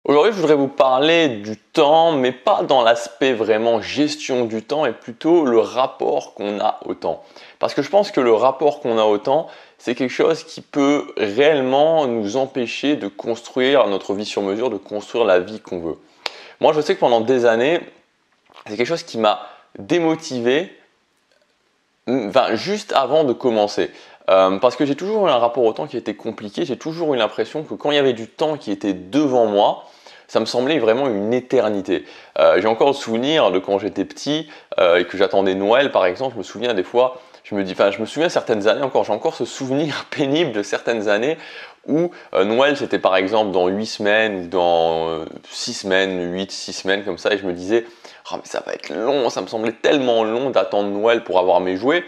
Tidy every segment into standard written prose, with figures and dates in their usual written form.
Aujourd'hui, je voudrais vous parler du temps, mais pas dans l'aspect vraiment gestion du temps, et plutôt le rapport qu'on a au temps. Parce que je pense que le rapport qu'on a au temps, c'est quelque chose qui peut réellement nous empêcher de construire notre vie sur mesure, de construire la vie qu'on veut. Moi, je sais que pendant des années, c'est quelque chose qui m'a démotivé, juste avant de commencer. Parce que j'ai toujours eu un rapport au temps qui était compliqué, j'ai toujours eu l'impression que quand il y avait du temps qui était devant moi, ça me semblait vraiment une éternité. J'ai encore le souvenir de quand j'étais petit et que j'attendais Noël par exemple, je me souviens des fois, je me souviens certaines années encore, j'ai encore ce souvenir pénible de certaines années où Noël c'était par exemple dans 8 semaines ou dans 6 semaines, 8, 6 semaines comme ça, et je me disais oh, mais ça va être long, ça me semblait tellement long d'attendre Noël pour avoir mes jouets.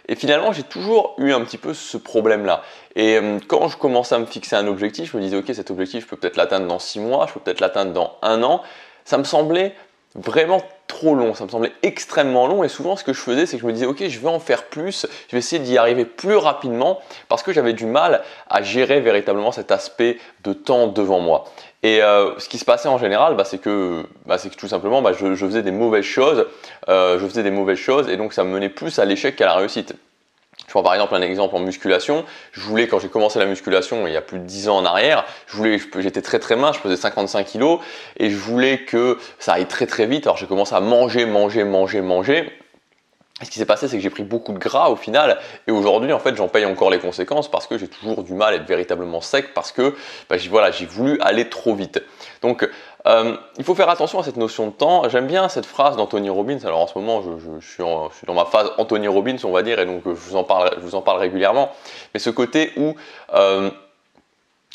Et finalement, j'ai toujours eu un petit peu ce problème-là. Et quand je commençais à me fixer un objectif, je me disais, ok, cet objectif, je peux peut-être l'atteindre dans 6 mois, je peux peut-être l'atteindre dans 1 an. Ça me semblait vraiment trop long, ça me semblait extrêmement long. Et souvent, ce que je faisais, c'est que je me disais, ok, je vais en faire plus, je vais essayer d'y arriver plus rapidement parce que j'avais du mal à gérer véritablement cet aspect de temps devant moi. Et ce qui se passait en général, c'est que tout simplement, je faisais des mauvaises choses, et donc ça me menait plus à l'échec qu'à la réussite. Je prends par exemple un exemple en musculation. Quand j'ai commencé la musculation il y a plus de 10 ans en arrière, j'étais très mince, je pesais 55 kg et je voulais que ça aille très vite. Alors j'ai commencé à manger. Et ce qui s'est passé, c'est que j'ai pris beaucoup de gras au final, et aujourd'hui, en fait, j'en paye encore les conséquences parce que j'ai toujours du mal à être véritablement sec parce que j'ai voulu aller trop vite. Donc, il faut faire attention à cette notion de temps. J'aime bien cette phrase d'Anthony Robbins. Alors en ce moment, je suis dans ma phase Anthony Robbins, on va dire, et donc je vous en parle régulièrement. Mais ce côté où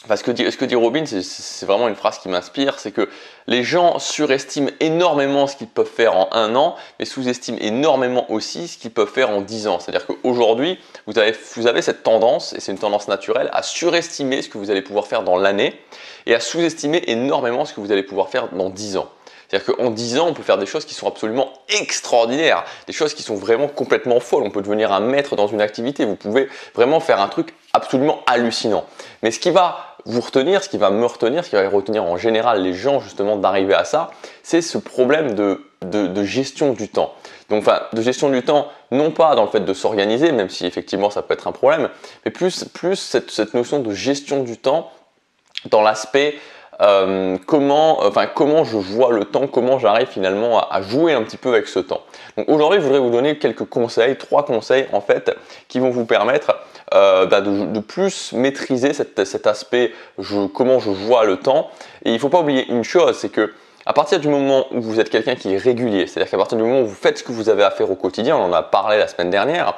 ce que dit Robbins, c'est vraiment une phrase qui m'inspire, c'est que les gens surestiment énormément ce qu'ils peuvent faire en 1 an, mais sous-estiment énormément aussi ce qu'ils peuvent faire en 10 ans. C'est-à-dire qu'aujourd'hui, vous avez cette tendance, et c'est une tendance naturelle, à surestimer ce que vous allez pouvoir faire dans l'année, et à sous-estimer énormément ce que vous allez pouvoir faire dans 10 ans. C'est-à-dire qu'en 10 ans, on peut faire des choses qui sont absolument extraordinaires, des choses qui sont vraiment complètement folles. On peut devenir un maître dans une activité, vous pouvez vraiment faire un truc absolument hallucinant. Mais ce qui va vous retenir, ce qui va me retenir, ce qui va retenir en général les gens justement d'arriver à ça, c'est ce problème de gestion du temps. Donc, de gestion du temps, non pas dans le fait de s'organiser, même si effectivement ça peut être un problème, mais plus cette notion de gestion du temps dans l'aspect comment je vois le temps, comment j'arrive finalement à jouer un petit peu avec ce temps. Donc aujourd'hui, je voudrais vous donner quelques conseils, 3 conseils en fait, qui vont vous permettre de plus maîtriser cet aspect comment je vois le temps. Et il ne faut pas oublier une chose, c'est que à partir du moment où vous êtes quelqu'un qui est régulier, c'est-à-dire qu'à partir du moment où vous faites ce que vous avez à faire au quotidien, on en a parlé la semaine dernière,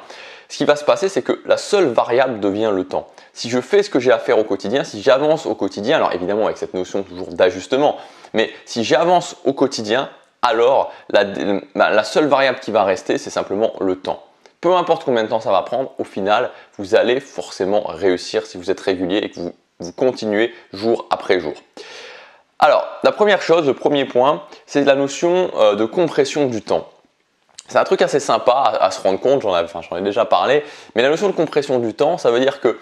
ce qui va se passer, c'est que la seule variable devient le temps. Si je fais ce que j'ai à faire au quotidien, si j'avance au quotidien, alors évidemment avec cette notion toujours d'ajustement, mais si j'avance au quotidien, alors la seule variable qui va rester, c'est simplement le temps. Peu importe combien de temps ça va prendre, au final, vous allez forcément réussir si vous êtes régulier et que vous continuez jour après jour. Alors, la première chose, le premier point, c'est la notion de compression du temps. C'est un truc assez sympa à se rendre compte, j'en ai déjà parlé, mais la notion de compression du temps, ça veut dire que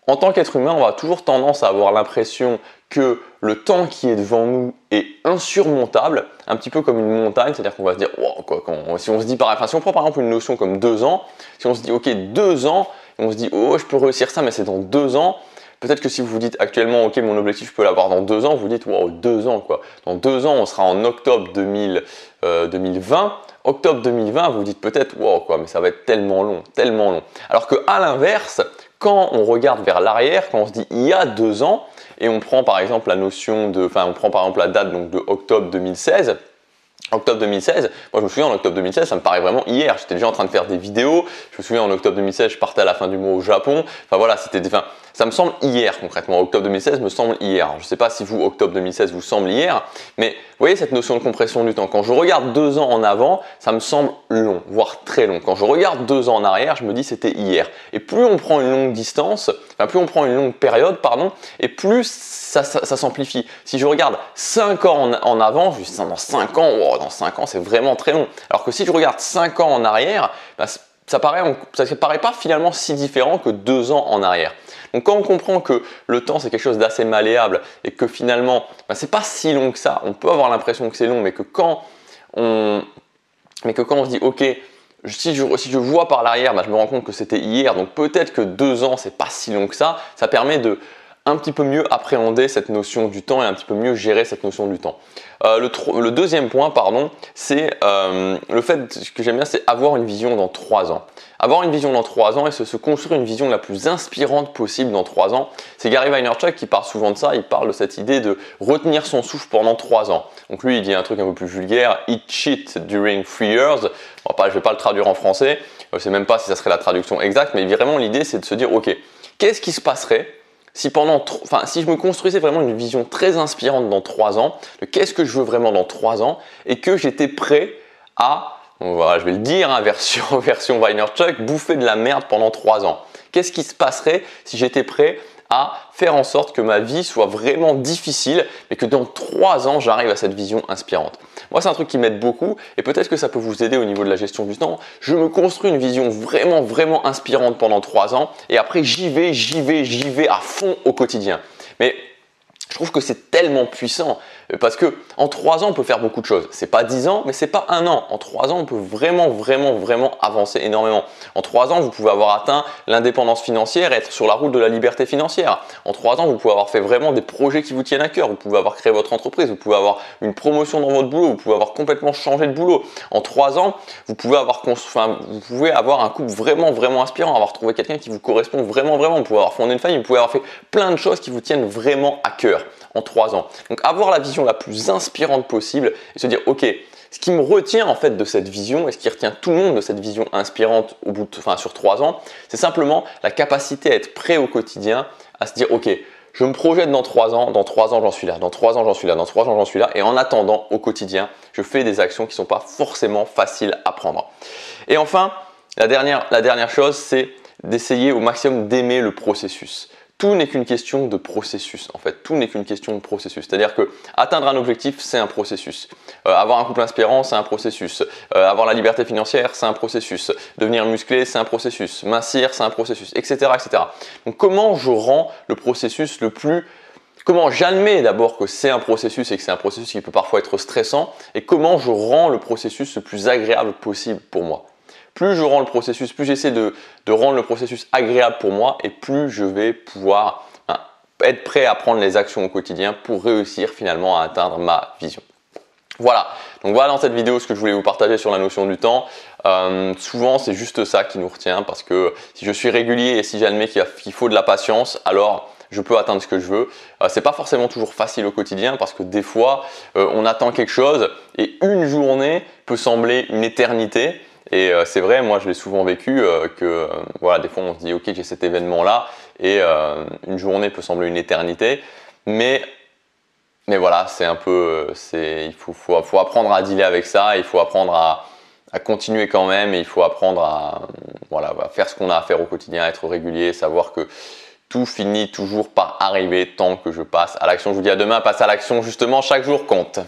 en tant qu'être humain, on a toujours tendance à avoir l'impression que le temps qui est devant nous est insurmontable, un petit peu comme une montagne, c'est-à-dire qu'on va se dire, wow, si on se dit si on prend par exemple une notion comme 2 ans, si on se dit ok 2 ans, et on se dit oh je peux réussir ça, mais c'est dans 2 ans. Peut-être que si vous vous dites actuellement, ok, mon objectif, je peux l'avoir dans 2 ans, vous dites, wow, 2 ans quoi. Dans 2 ans, on sera en octobre 2020. Octobre 2020, vous vous dites peut-être, wow, quoi, mais ça va être tellement long, tellement long. Alors qu'à l'inverse, quand on regarde vers l'arrière, quand on se dit il y a 2 ans, et on prend par exemple la date donc, de octobre 2016. Octobre 2016, moi je me souviens en octobre 2016, ça me paraît vraiment hier. J'étais déjà en train de faire des vidéos. Je me souviens en octobre 2016, je partais à la fin du mois au Japon. Ça me semble hier concrètement. Octobre 2016 me semble hier. Je ne sais pas si vous, octobre 2016, vous semble hier, mais vous voyez cette notion de compression du temps. Quand je regarde 2 ans en avant, ça me semble long, voire très long. Quand je regarde 2 ans en arrière, je me dis c'était hier. Et plus on prend une longue distance, plus on prend une longue période, et plus ça s'amplifie. Si je regarde 5 ans en avant, je dis dans 5 ans, wow, dans 5 ans c'est vraiment très long. Alors que si je regarde 5 ans en arrière, ça paraît pas finalement si différent que 2 ans en arrière. Donc quand on comprend que le temps c'est quelque chose d'assez malléable et que finalement c'est pas si long que ça, on peut avoir l'impression que c'est long, mais que quand on se dit ok, si je vois par l'arrière, je me rends compte que c'était hier, donc peut-être que 2 ans c'est pas si long que ça permet de un petit peu mieux appréhender cette notion du temps et un petit peu mieux gérer cette notion du temps. Le deuxième point, c'est le fait que j'aime bien, c'est avoir une vision dans 3 ans. Avoir une vision dans 3 ans et se construire une vision la plus inspirante possible dans 3 ans. C'est Gary Vaynerchuk qui parle souvent de ça, il parle de cette idée de retenir son souffle pendant 3 ans. Donc lui, il dit un truc un peu plus vulgaire, eat shit during 3 years. Je ne vais pas le traduire en français, je ne sais même pas si ça serait la traduction exacte, mais vraiment l'idée c'est de se dire, ok, qu'est-ce qui se passerait si je me construisais vraiment une vision très inspirante dans 3 ans, de qu'est-ce que je veux vraiment dans 3 ans, et que j'étais prêt à, voilà, je vais le dire, version Vaynerchuk, bouffer de la merde pendant 3 ans. Qu'est-ce qui se passerait si j'étais prêt à faire en sorte que ma vie soit vraiment difficile, mais que dans 3 ans, j'arrive à cette vision inspirante. Moi, c'est un truc qui m'aide beaucoup et peut-être que ça peut vous aider au niveau de la gestion du temps. Je me construis une vision vraiment, vraiment inspirante pendant 3 ans et après, j'y vais à fond au quotidien. Mais je trouve que c'est tellement puissant parce que en 3 ans, on peut faire beaucoup de choses. C'est pas 10 ans, mais c'est pas 1 an. En 3 ans, on peut vraiment, vraiment, vraiment avancer énormément. En 3 ans, vous pouvez avoir atteint l'indépendance financière et être sur la route de la liberté financière. En 3 ans, vous pouvez avoir fait vraiment des projets qui vous tiennent à cœur. Vous pouvez avoir créé votre entreprise, vous pouvez avoir une promotion dans votre boulot, vous pouvez avoir complètement changé de boulot. En 3 ans, vous pouvez avoir un couple vraiment, vraiment inspirant, avoir trouvé quelqu'un qui vous correspond vraiment, vraiment. Vous pouvez avoir fondé une famille, vous pouvez avoir fait plein de choses qui vous tiennent vraiment à cœur en 3 ans. Donc avoir la vision la plus inspirante possible et se dire ok, ce qui me retient en fait de cette vision et ce qui retient tout le monde de cette vision inspirante sur 3 ans, c'est simplement la capacité à être prêt au quotidien, à se dire ok, je me projette dans 3 ans, dans 3 ans j'en suis là, dans 3 ans j'en suis là, dans 3 ans j'en suis là, et en attendant au quotidien, je fais des actions qui ne sont pas forcément faciles à prendre. Et enfin, la dernière chose, c'est d'essayer au maximum d'aimer le processus. Tout n'est qu'une question de processus en fait, tout n'est qu'une question de processus. C'est-à-dire que atteindre un objectif, c'est un processus. Avoir un couple inspirant, c'est un processus. Avoir la liberté financière, c'est un processus. Devenir musclé, c'est un processus. Mincir, c'est un processus, etc., etc. Donc comment je rends le processus comment j'admets d'abord que c'est un processus et que c'est un processus qui peut parfois être stressant, et comment je rends le processus le plus agréable possible pour moi. Plus je rends le processus, plus j'essaie de rendre le processus agréable pour moi et plus je vais pouvoir être prêt à prendre les actions au quotidien pour réussir finalement à atteindre ma vision. Voilà, donc voilà dans cette vidéo ce que je voulais vous partager sur la notion du temps. Souvent c'est juste ça qui nous retient parce que si je suis régulier et si j'admets qu'il faut de la patience, alors je peux atteindre ce que je veux. C'est pas forcément toujours facile au quotidien parce que des fois on attend quelque chose et une journée peut sembler une éternité. Et c'est vrai, moi je l'ai souvent vécu voilà, des fois on se dit ok, j'ai cet événement là et une journée peut sembler une éternité, mais voilà, c'est un peu, il faut apprendre à dealer avec ça, il faut apprendre à continuer quand même, et il faut apprendre à faire ce qu'on a à faire au quotidien, être régulier, savoir que tout finit toujours par arriver tant que je passe à l'action. Je vous dis à demain, passe à l'action justement, chaque jour compte.